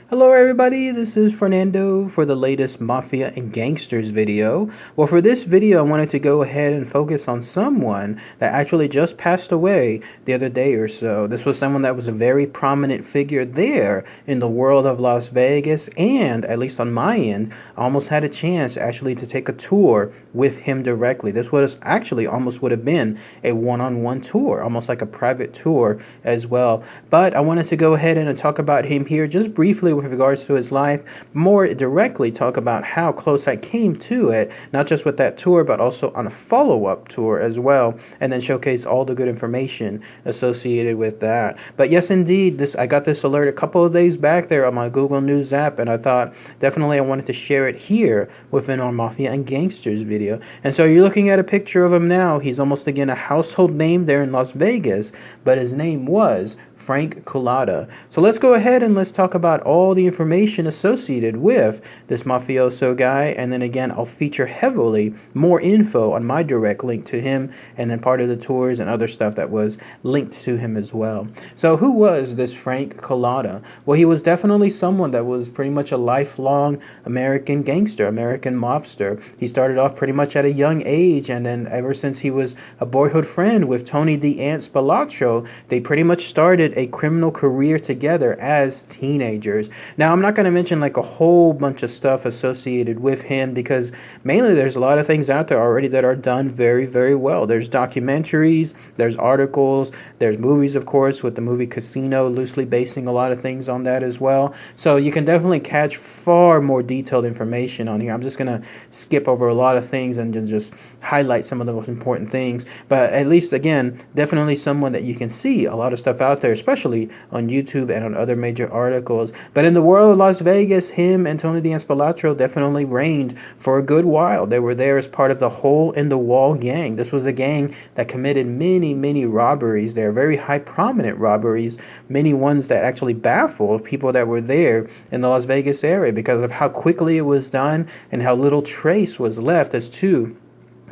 Hello everybody, this is Fernando for the latest Mafia and Gangsters video. Well, for this video I wanted to go ahead and focus on someone that actually just passed away the other day or so. This was someone that was a very prominent figure there in the world of Las Vegas, and at least on my end, I almost had a chance actually to take a tour with him directly. This was actually almost would have been a one-on-one tour, almost like a private tour as well. But I wanted to go ahead and talk about him here just briefly with regards to his life, more directly talk about how close I came to it, not just with that tour, but also on a follow-up tour as well, and then showcase all the good information associated with that. But yes, indeed, I got this alert a couple of days back there on my Google News app, and I thought definitely I wanted to share it here within our Mafia and Gangsters video. And so you're looking at a picture of him now. He's almost again a household name there in Las Vegas, but his name was Frank Cullotta. So let's go ahead and let's talk about all the information associated with this mafioso guy, and then again I'll feature heavily more info on my direct link to him, and then part of the tours and other stuff that was linked to him as well. So who was this Frank Cullotta? Well, he was definitely someone that was pretty much a lifelong American gangster, American mobster. He started off pretty much at a young age, and then ever since he was a boyhood friend with Tony the Ant Spilotro, they pretty much started a criminal career together as teenagers. Now, I'm not going to mention like a whole bunch of stuff associated with him, because mainly there's a lot of things out there already that are done very, very well. There's documentaries, there's articles, there's movies, of course, with the movie Casino loosely basing a lot of things on that as well. So you can definitely catch far more detailed information on here. I'm just going to skip over a lot of things and just highlight some of the most important things. But at least, again, definitely someone that you can see a lot of stuff out there, especially on YouTube and on other major articles. But in the world of Las Vegas, him and Tony the Spilatro definitely reigned for a good while. They were there as part of the Hole in the Wall gang. This was a gang that committed many, many robberies. They're very high prominent robberies, many ones that actually baffled people that were there in the Las Vegas area because of how quickly it was done and how little trace was left as to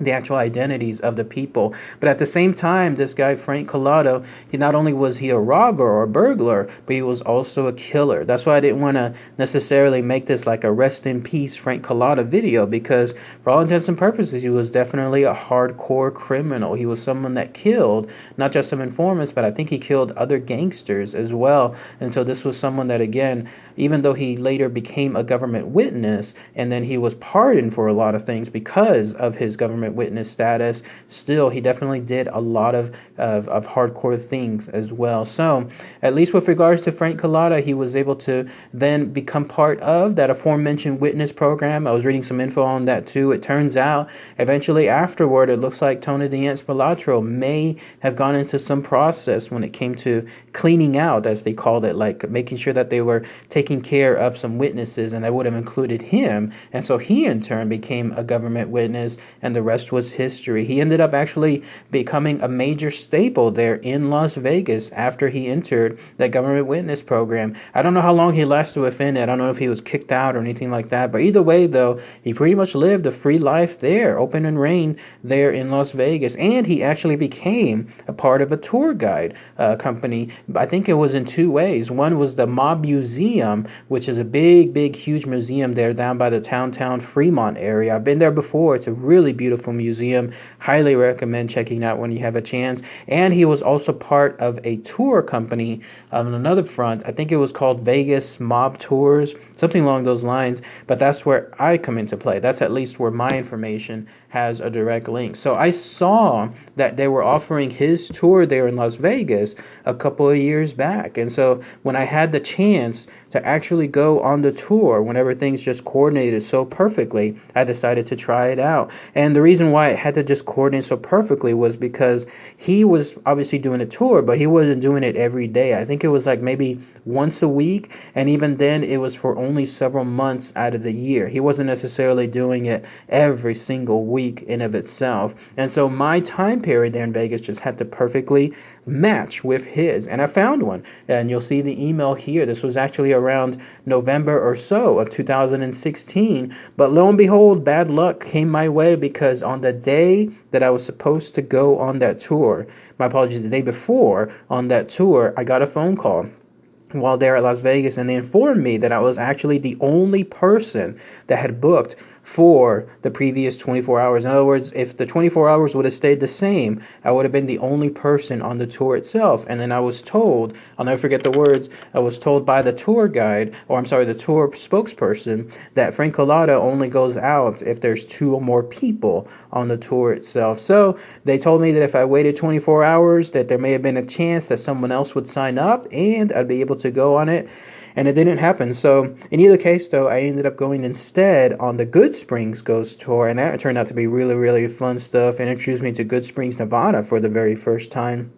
the actual identities of the people. But at the same time, this guy Frank Cullotta, he not only was he a robber or a burglar, but he was also a killer. That's why I didn't want to necessarily make this like a rest in peace Frank Cullotta video, because for all intents and purposes, he was definitely a hardcore criminal. He was someone that killed not just some informants, but I think he killed other gangsters as well. And so this was someone that, again, even though he later became a government witness and then he was pardoned for a lot of things because of his government witness status, still he definitely did a lot of hardcore things as well. So at least with regards to Frank Cullotta, he was able to then become part of that aforementioned witness program. I was reading some info on that too. It turns out eventually afterward, it looks like Tony the Ant Spilatro may have gone into some process when it came to cleaning out, as they called it, like making sure that they were taking care of some witnesses, and that would have included him. And so he in turn became a government witness, and the rest was history. He ended up actually becoming a major staple there in Las Vegas after he entered that government witness program. I don't know how long he lasted within it. I don't know if he was kicked out or anything like that. But either way, though, he pretty much lived a free life there, open and reigned there in Las Vegas. And he actually became a part of a tour guide company. I think it was in two ways. One was the Mob Museum, which is a big, huge museum there down by the Town Fremont area. I've been there before. It's a really beautiful museum. Highly recommend checking out when you have a chance. And he was also part of a tour company on another front. I think it was called Vegas Mob Tours, something along those lines. But that's where I come into play. That's at least where my information has a direct link. So I saw that they were offering his tour there in Las Vegas a couple of years back. And so when I had the chance to actually go on the tour, whenever things just coordinated so perfectly, I decided to try it out. And the reason why it had to just coordinate so perfectly was because he was obviously doing a tour, but he wasn't doing it every day. I think it was like maybe once a week, and even then it was for only several months out of the year. He wasn't necessarily doing it every single week in of itself. And so my time period there in Vegas just had to perfectly match with his, and I found one, and you'll see the email here. This was actually around November or so of 2016, but lo and behold, bad luck came my way, because on the day that I was supposed to go on that tour, my apologies, the day before on that tour, I got a phone call while there at Las Vegas, and they informed me that I was actually the only person that had booked for the previous 24 hours. In other words, if the 24 hours would have stayed the same, I would have been the only person on the tour itself. And then I was told, I'll never forget the words, I was told by the tour guide, or I'm sorry, the tour spokesperson, that Frank Cullotta only goes out if there's 2 or more people on the tour itself. So they told me that if I waited 24 hours, that there may have been a chance that someone else would sign up and I'd be able to go on it. And it didn't happen. So in either case, though, I ended up going instead on the Good Springs Ghost Tour, and that turned out to be really, really fun stuff, and introduced me to Good Springs, Nevada for the very first time.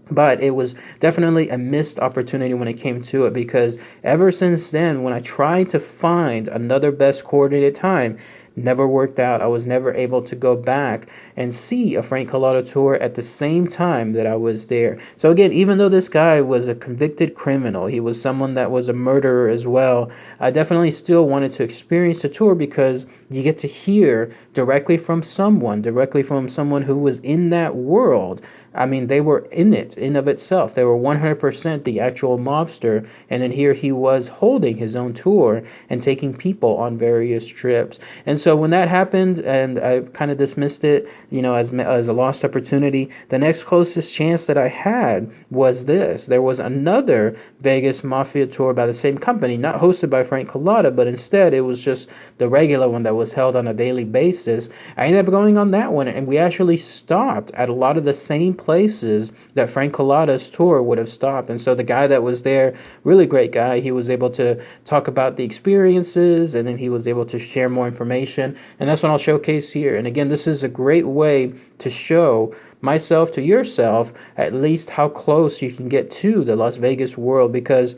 But it was definitely a missed opportunity when it came to it, because ever since then, when I tried to find another best coordinated time, never worked out. I was never able to go back and see a Frank Cullotta tour at the same time that I was there. So again, even though this guy was a convicted criminal, he was someone that was a murderer as well, I definitely still wanted to experience the tour, because you get to hear directly from someone who was in that world. I mean, they were in it, in of itself. They were 100% the actual mobster, and then here he was holding his own tour and taking people on various trips. And so when that happened, and I kind of dismissed it, as a lost opportunity, the next closest chance that I had was this. There was another Vegas Mafia tour by the same company, not hosted by Frank Cullotta, but instead it was just the regular one that was held on a daily basis. I ended up going on that one, and we actually stopped at a lot of the same places that Frank Cullotta's tour would have stopped. And so the guy that was there, really great guy, he was able to talk about the experiences, and then he was able to share more information, and that's what I'll showcase here. And again, this is a great way to show myself to yourself at least how close you can get to the Las Vegas world, because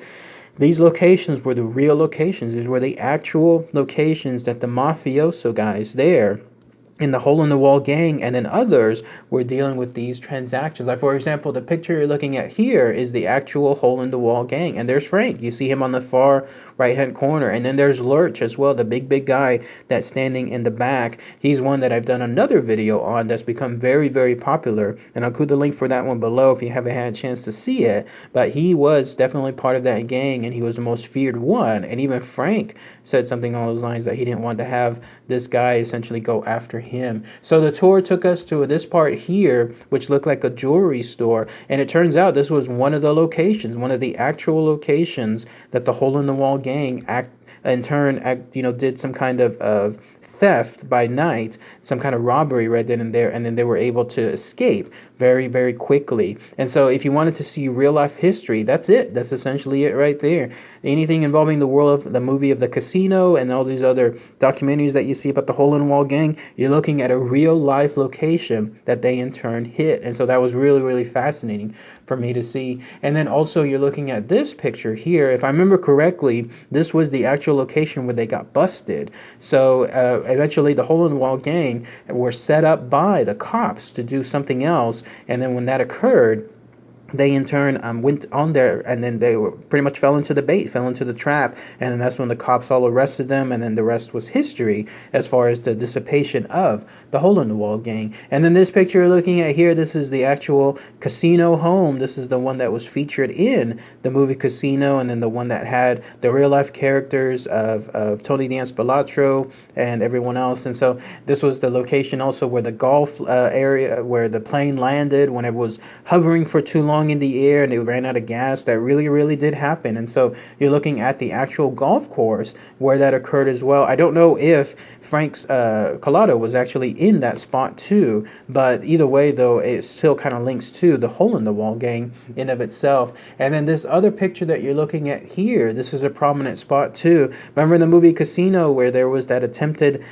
these locations were the real locations. These were the actual locations that the mafioso guys there in the hole-in-the-wall gang and then others were dealing with these transactions. Like, for example, the picture you're looking at here is the actual hole-in-the-wall gang, and there's Frank. You see him on the far right-hand corner, and then there's Lurch as well, the big guy that's standing in the back. He's one that I've done another video on that's become very, very popular, and I'll include the link for that one below if you haven't had a chance to see it. But he was definitely part of that gang, and he was the most feared one, and even Frank said something along those lines that he didn't want to have this guy essentially go after him. So the tour took us to this part here, which looked like a jewelry store, and it turns out this was one of the locations, one of the actual locations that the hole-in-the-wall gang did some kind of theft by night, some kind of robbery right then and there, and then they were able to escape very, very quickly. And so if you wanted to see real life history, that's it. That's essentially it right there. Anything involving the world of the movie of the casino and all these other documentaries that you see about the hole-in-the-wall gang, you're looking at a real life location that they in turn hit. And so that was really, really fascinating for me to see. And then also you're looking at this picture here. If I remember correctly, this was the actual location where they got busted. So eventually the hole-in-the-wall gang were set up by the cops to do something else. And then when that occurred, they in turn went on there, and then they were pretty much fell into the bait, fell into the trap, and then that's when the cops all arrested them, and then the rest was history as far as the dissipation of the hole-in-the-wall gang. And then this picture you're looking at here, this is the actual casino home. This is the one that was featured in the movie Casino, and then the one that had the real-life characters of Tony D'Anspallatro and everyone else. And so this was the location also where the golf area, where the plane landed when it was hovering for too long in the air and it ran out of gas. That really, really did happen. And so you're looking at the actual golf course where that occurred as well. I don't know if Frank's Cullotta was actually in that spot too, but either way though, it still kind of links to the hole-in-the-wall gang in of itself. And then this other picture that you're looking at here, this is a prominent spot too. Remember in the movie Casino where there was that attempted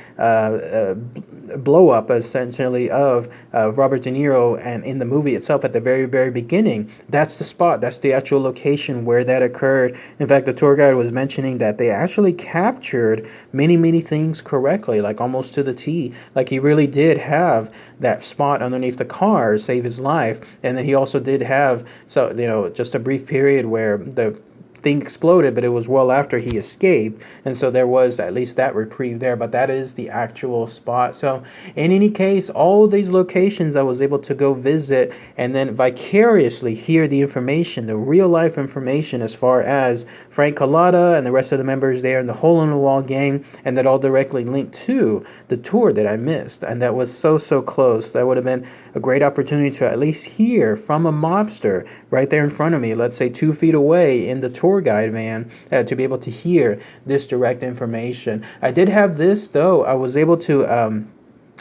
blow up essentially of Robert De Niro, and in the movie itself at the very, very beginning, that's the spot, that's the actual location where that occurred. In fact, the tour guide was mentioning that they actually captured many, many things correctly, like almost to the T. Like he really did have that spot underneath the car save his life, and then he also did have, so just a brief period where the thing exploded, but it was well after he escaped, and so there was at least that reprieve there. But that is the actual spot. So in any case, all these locations I was able to go visit and then vicariously hear the information, the real life information, as far as Frank Cullotta and the rest of the members there in the Hole in the Wall gang, and that all directly linked to the tour that I missed, and that was so close. That would have been a great opportunity to at least hear from a mobster right there in front of me, let's say 2 feet away in the tour guide van, to be able to hear this direct information. I did have this though. I was able to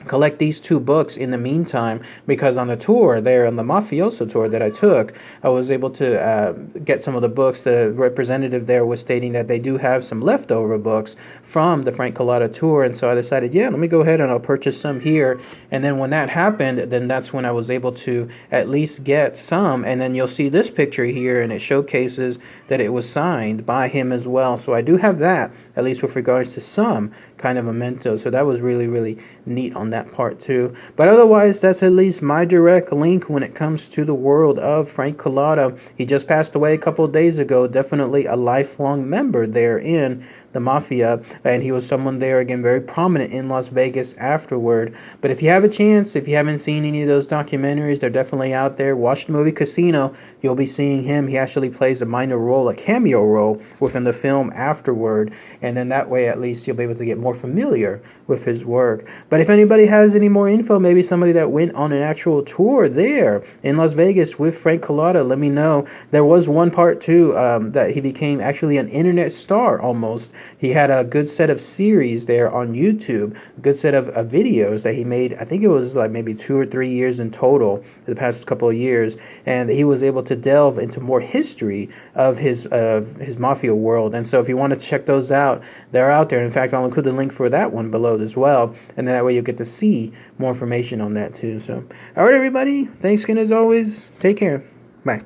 collect these 2 books in the meantime, because on the tour there, on the mafioso tour that I took, I was able to get some of the books. The representative there was stating that they do have some leftover books from the Frank Cullotta tour, and so I decided, yeah, let me go ahead and I'll purchase some here. And then when that happened, then that's when I was able to at least get some. And then you'll see this picture here, and it showcases that it was signed by him as well. So I do have that, at least with regards to some kind of memento. So that was really neat on that part too. But otherwise, that's at least my direct link when it comes to the world of Frank Cullotta. He just passed away a couple of days ago. Definitely a lifelong member there in the Mafia, and he was someone there, again, very prominent in Las Vegas afterward. But if you have a chance, if you haven't seen any of those documentaries, they're definitely out there. Watch the movie Casino. You'll be seeing him. He actually plays a minor role, a cameo role within the film afterward, and then that way at least you'll be able to get more familiar with his work. But if anybody has any more info, maybe somebody that went on an actual tour there in Las Vegas with Frank Cullotta, let me know. There was one part too, that he became actually an internet star almost. He had a good set of series there on YouTube, a good set of videos that he made. I think it was like maybe 2 or 3 years in total, the past couple of years, and he was able to delve into more history of his mafia world. And so if you want to check those out, they're out there. In fact, I'll include the link for that one below as well, and that way you'll get to see more information on that too. So, all right, everybody, thanks again as always. Take care. Bye.